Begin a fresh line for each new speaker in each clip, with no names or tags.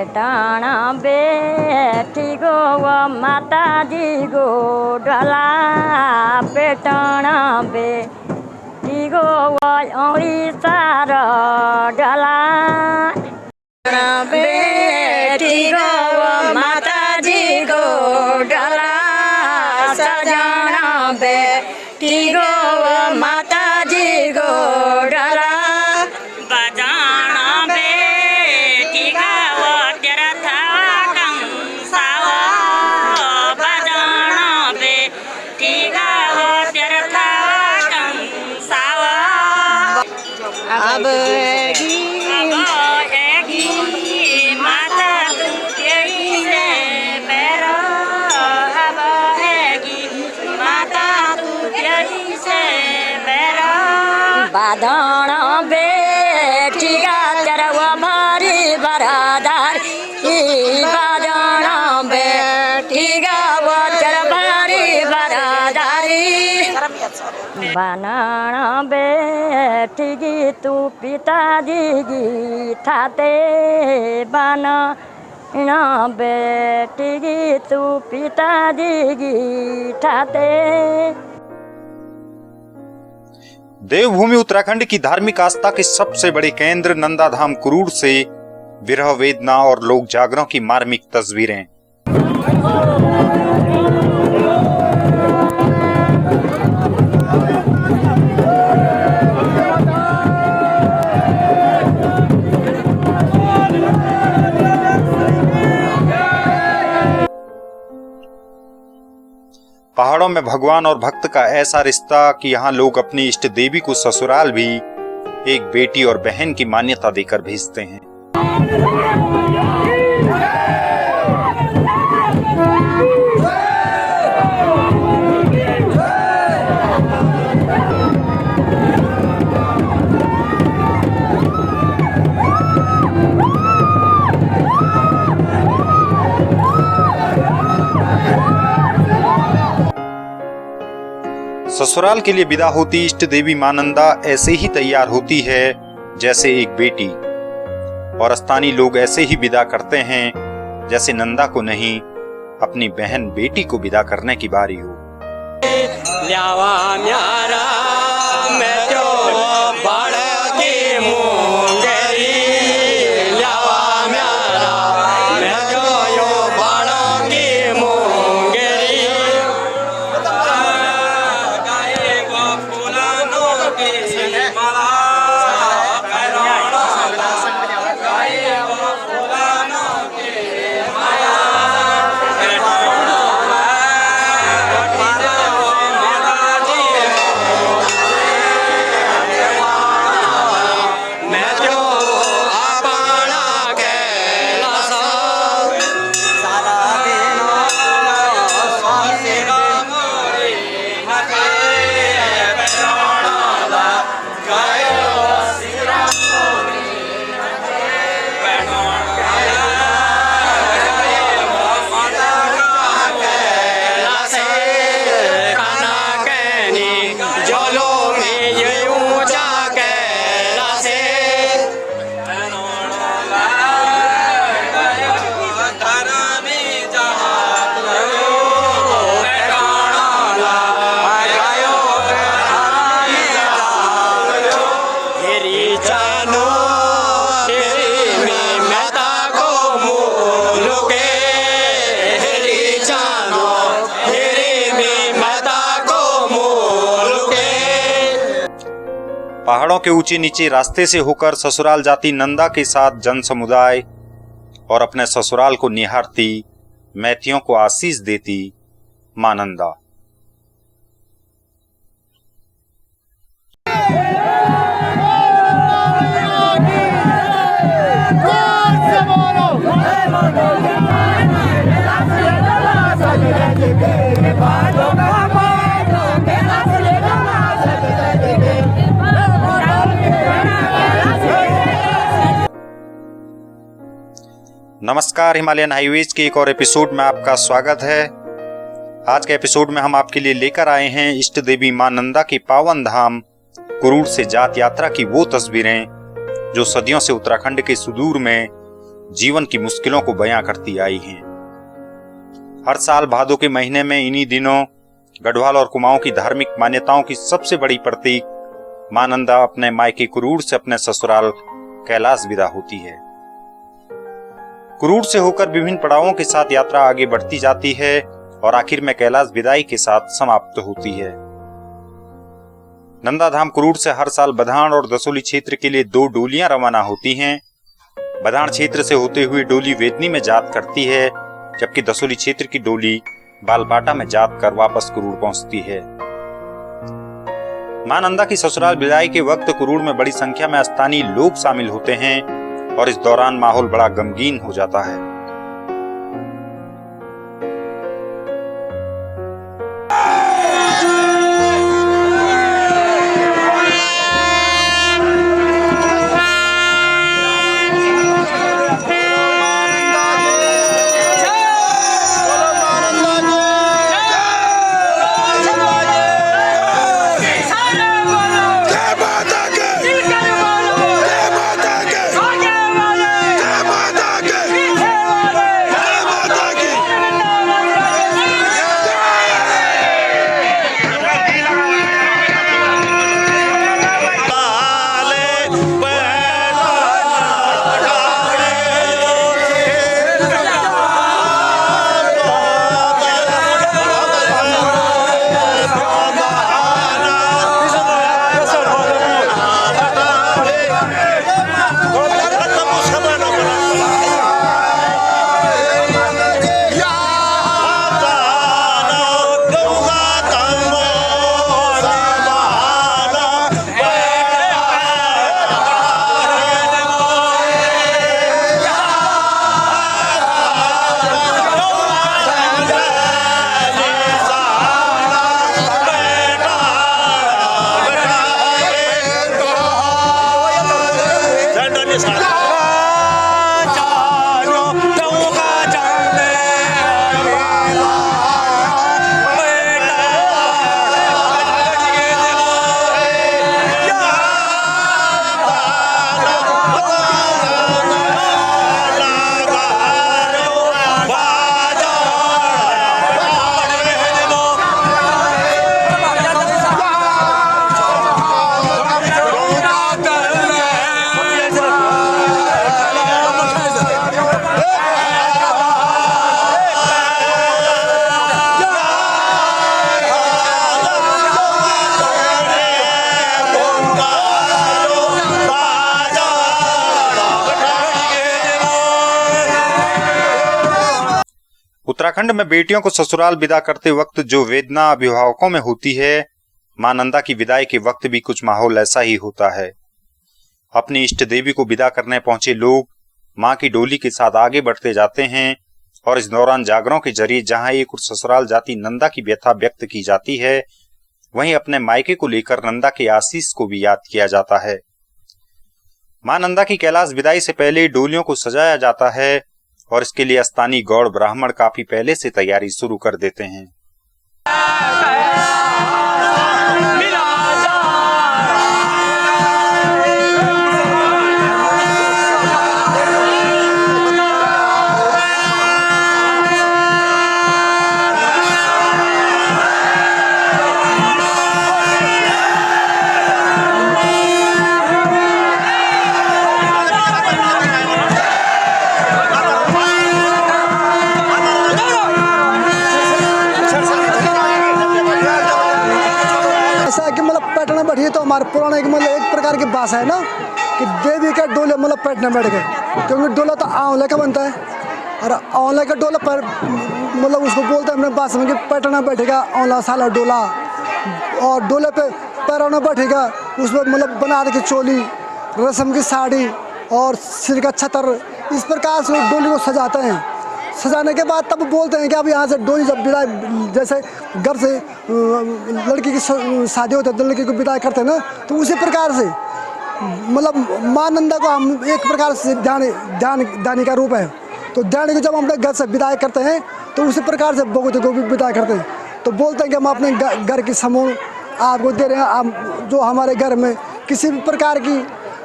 टाणा बेटी गो माता जी गो डला पेटाणा बेटी गो ओडिशार डला बेटी गो माता जी गो डला सजना बेटी गो माता जी गो डला अब माता तेरी से पैरो अब माता तेरी से पैरो बाधण बेटी का तेरा भारी बरादार बाधण बेटी का वो तेरा भारी बरादारी बनाना बेटी गी तू पिताजी गी थाते बनाना बेटी गी तू पिताजी गी थाते।
देवभूमि उत्तराखंड की धार्मिक आस्था के सबसे बड़े केंद्र नंदाधाम कुरूर से विरह वेदना और लोक जागरण की मार्मिक तस्वीरें। पहाड़ों में भगवान और भक्त का ऐसा रिश्ता कि यहाँ लोग अपनी इष्ट देवी को ससुराल भी एक बेटी और बहन की मान्यता देकर भेजते हैं। ससुराल के लिए विदा होती इष्ट देवी मां नंदा ऐसे ही तैयार होती है जैसे एक बेटी, और स्थानीय लोग ऐसे ही विदा करते हैं जैसे नंदा को नहीं अपनी बहन बेटी को विदा करने की बारी हो। पहाड़ों के ऊंचे नीचे रास्ते से होकर ससुराल जाती नंदा के साथ जन समुदाय और अपने ससुराल को निहारती मैथियों को आशीष देती मां नंदा। नमस्कार, हिमालयन हाईवेज के एक और एपिसोड में आपका स्वागत है। आज के एपिसोड में हम आपके लिए लेकर आए हैं इष्ट देवी मां नंदा के पावन धाम कुरूर से जात यात्रा की वो तस्वीरें जो सदियों से उत्तराखंड के सुदूर में जीवन की मुश्किलों को बयां करती आई हैं। हर साल भादों के महीने में इन्हीं दिनों गढ़वाल और कुमाऊं की धार्मिक मान्यताओं की सबसे बड़ी प्रतीक मां नंदा अपने मायके कुरूड़ से अपने ससुराल कैलाश विदा होती है। कुरूड़ से होकर विभिन्न पड़ावों के साथ यात्रा आगे बढ़ती जाती है और आखिर में कैलाश विदाई के साथ समाप्त होती है। नंदा धाम कुरूड़ से हर साल बधान और दसोली क्षेत्र के लिए 2 डोलियां रवाना होती हैं। बधान क्षेत्र से होते हुए डोली वेदनी में जात करती है, जबकि दसोली क्षेत्र की डोली बालबाटा में जात कर वापस कुरूड़ पहुंचती है। मां नंदा की ससुराल विदाई के वक्त कुरूड़ में बड़ी संख्या में स्थानीय लोग शामिल होते हैं और इस दौरान माहौल बड़ा गमगीन हो जाता है। उत्तराखंड में बेटियों को ससुराल विदा करते वक्त जो वेदना अभिभावकों में होती है, मां नंदा की विदाई के वक्त भी कुछ माहौल ऐसा ही होता है। अपनी इष्ट देवी को विदा करने पहुंचे लोग मां की डोली के साथ आगे बढ़ते जाते हैं और इस दौरान जागरों के जरिए जहां एक और ससुराल जाती नंदा की व्यथा व्यक्त की जाती है, वहीं अपने मायके को लेकर नंदा के आशीष को भी याद किया जाता है। मां नंदा की कैलाश विदाई से पहले डोलियों को सजाया जाता है और इसके लिए स्थानीय गौड़ ब्राह्मण काफी पहले से तैयारी शुरू कर देते हैं।
तो हमारे पुराने की मतलब एक प्रकार की भाषा है ना कि देवी का डोले मतलब पैटने बैठ गए, क्योंकि डोला तो आंवले का बनता है और आंवले का डोला पर मतलब उसको बोलते हैं अपने भाषा में कि पैटना बैठेगा आंवला साला डोला, और डोले पे पैराना बैठेगा, उसमें मतलब बनारस की चोली, रस्म की साड़ी और सिर का छतर, इस प्रकार से डोली को सजाते हैं। सजाने के बाद तब बोलते हैं कि अब यहाँ से डोली जब विदाई, जैसे घर से लड़की की शादी होती है तो लड़की को विदाई करते हैं ना, तो उसी प्रकार से मतलब मां नंदा को हम एक प्रकार से दानी का रूप है, तो दानी को जब हम अपने घर से विदाई करते हैं तो उसी प्रकार से भगवती को भी विदाई करते हैं। तो बोलते हैं कि हम अपने घर की समूह आपको दे रहे हैं, आप जो हमारे घर में किसी भी प्रकार की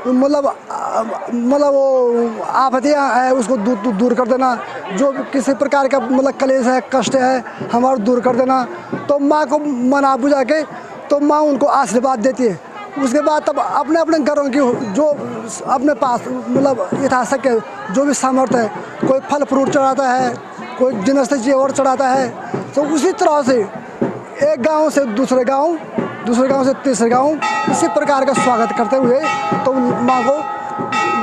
मतलब वो आपत्तियाँ है उसको दूर कर देना, जो किसी प्रकार का मतलब कलेश है, कष्ट है हमारा दूर कर देना। तो माँ को मना बुझा के तो माँ उनको आशीर्वाद देती है। उसके बाद तब अपने अपने घरों की जो अपने पास मतलब यथाशक्य जो भी सामर्थ्य है, कोई फल फ्रूट चढ़ाता है, कोई जिनस से जेवर चढ़ाता है। तो उसी तरह से एक गांव से दूसरे गांव, दूसरे गांव से तीसरे गांव, इसी प्रकार का स्वागत करते हुए तो माँ को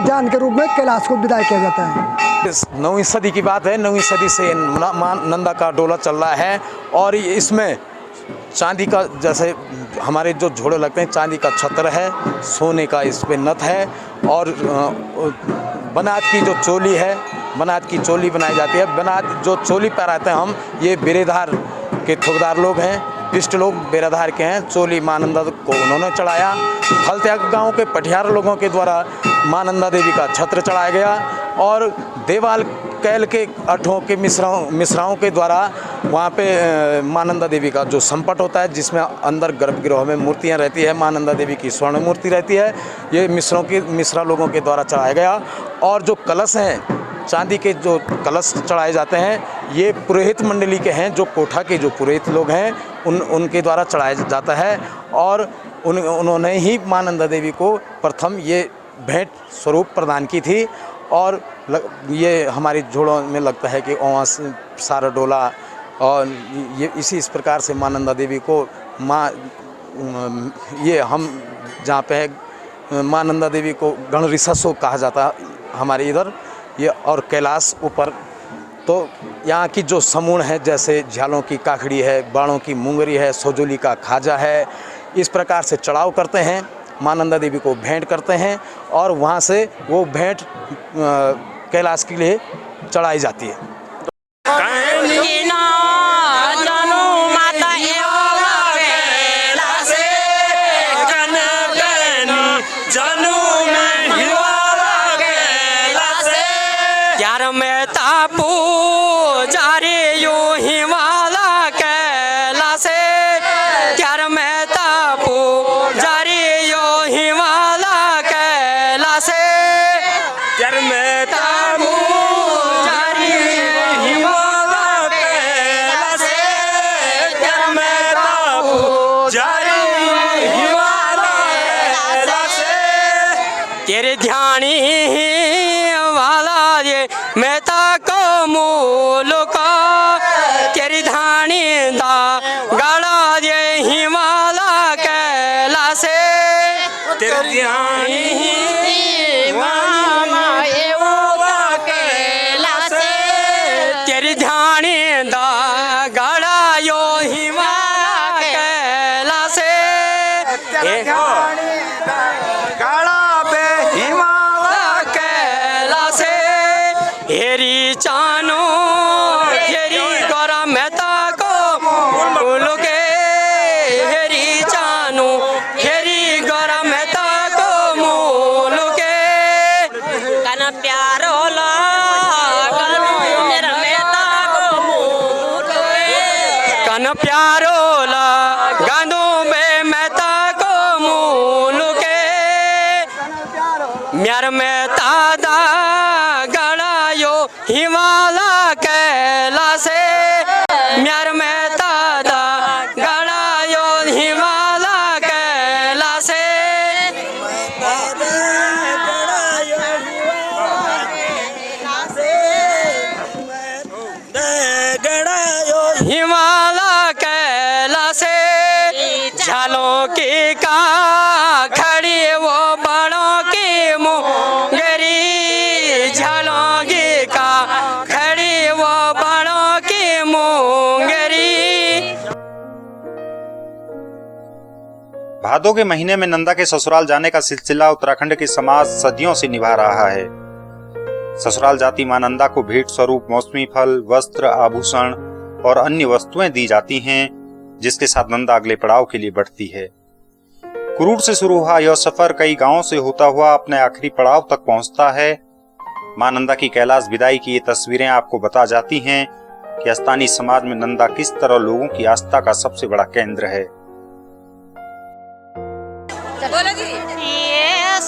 जान के रूप में कैलाश को विदाई किया जाता है।
9वीं सदी की बात है। 9वीं सदी से मां नंदा का डोला चल रहा है और इसमें चांदी का, जैसे हमारे जो झोड़े लगते हैं, चांदी का छत्र है, सोने का इस पे नथ है और बनात की जो चोली है, बनात की चोली बनाई जाती है। बनात जो चोली पहनाते हैं हम, ये बेरेधार के ठोकदार लोग हैं, पिष्ट लोग बेराधार के हैं। चोली मां नंदा को उन्होंने चढ़ाया। फलत्याग गांव के पटियार लोगों के द्वारा मां नंदा देवी का छत्र चढ़ाया गया और देवाल कैल के अठों के मिश्राओं के द्वारा वहाँ पे मां नंदा देवी का जो संपट होता है, जिसमें अंदर गर्भगृह में मूर्तियाँ रहती है, मां नंदा देवी की स्वर्ण मूर्ति रहती है, ये मिश्रा लोगों के द्वारा चढ़ाया गया। और जो कलश हैं, चांदी के जो कलश चढ़ाए जाते हैं, ये पुरोहित मंडली के हैं, जो कोठा के जो पुरोहित लोग हैं उनके द्वारा चढ़ाया जाता है। और उन्होंने ही मां नंदा देवी को प्रथम ये भेंट स्वरूप प्रदान की थी। और ये हमारी झोड़ों में लगता है कि ओवा सारा डोला, और ये इस प्रकार से मां नंदा देवी को ये हम जहाँ पे है मां नंदा देवी को गणरिसस्व कहा जाता है हमारे इधर ये। और कैलाश ऊपर तो यहाँ की जो समूह है, जैसे झालों की काखड़ी है, बाणों की मुंगरी है, सोजोली का खाजा है, इस प्रकार से चढ़ाव करते हैं, मां नंदा देवी को भेंट करते हैं और वहाँ से वो भेंट कैलाश के लिए चढ़ाई जाती है।
तेरे ध्यानी वाला ये मेहता को मूल का, तेरी धानी दा गाड़ा ये हिमाला कैला से, तेरे ध्यानी मामा ये वो कैला से, तेरी ध्यानी दा गाड़ा यो हिमाला कैला से, हेरी चानो हेरी गौरा मेहता को मूल के, हेरी चानो हेरी गौरा मेहता को मूल के, कन प्यारो ला मेरा मेहता को मूल के, कन प्यारो ला गांधो में मेहता को मूल के, म्यार मेहता दा हिमाला कैला से, म्यार मेहता दा गाड़ा यो हिमाला कैला से, हिमाला कैला से, झालों की का खड़ी वो बड़ों की मुंगरी, झालों की खड़ी वो बड़ों की मुंगरी।
भादों के महीने में नंदा के ससुराल जाने का सिलसिला उत्तराखंड के समाज सदियों से निभा रहा है। ससुराल जाती मां नंदा को भेंट स्वरूप मौसमी फल, वस्त्र, आभूषण और अन्य वस्तुएं दी जाती हैं, जिसके साथ नंदा अगले पड़ाव के लिए बढ़ती है। कुरूट से शुरू हुआ यह सफर कई गांवों से होता हुआ अपने आखिरी पड़ाव तक पहुंचता है। मां नंदा की कैलाश विदाई की ये तस्वीरें आपको बता जाती हैं कि स्थानीय समाज में नंदा किस तरह लोगों की आस्था का सबसे बड़ा केंद्र है।
ये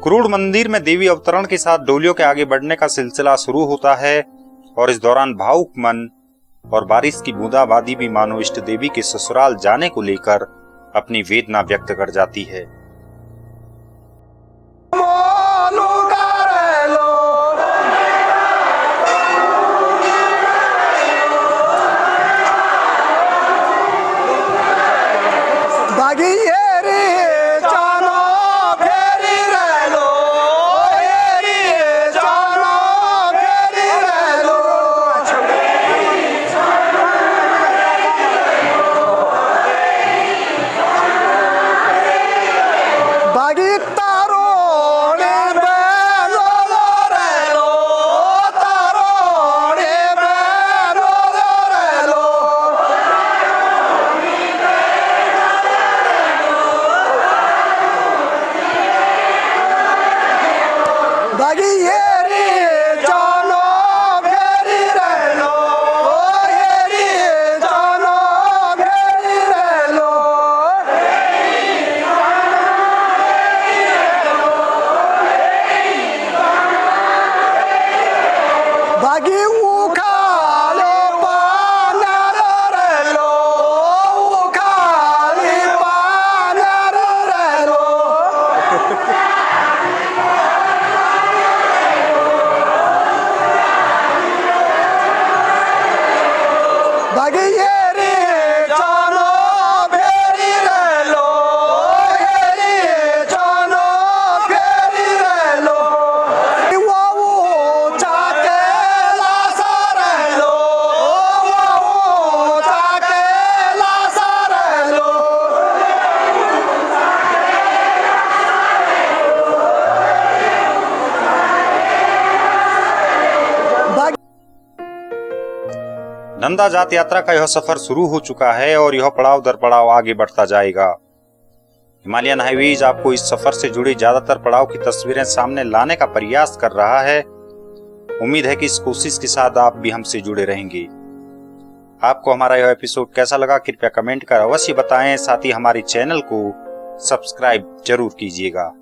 क्रोड़ मंदिर में देवी अवतरण के साथ डोलियों के आगे बढ़ने का सिलसिला शुरू होता है और इस दौरान भावुक मन और बारिश की बूंदाबांदी भी मानो इष्ट देवी के ससुराल जाने को लेकर अपनी वेदना व्यक्त कर जाती है। नंदा जात यात्रा का यह सफर शुरू हो चुका है और यह पड़ाव दर पड़ाव आगे बढ़ता जाएगा। हिमालयन हाईवेज आपको इस सफर से जुड़ी ज्यादातर पड़ाव की तस्वीरें सामने लाने का प्रयास कर रहा है। उम्मीद है कि इस कोशिश के साथ आप भी हमसे जुड़े रहेंगे। आपको हमारा यह एपिसोड कैसा लगा कृपया कमेंट कर अवश्य बताएं, साथ ही हमारे चैनल को सब्सक्राइब जरूर कीजिएगा।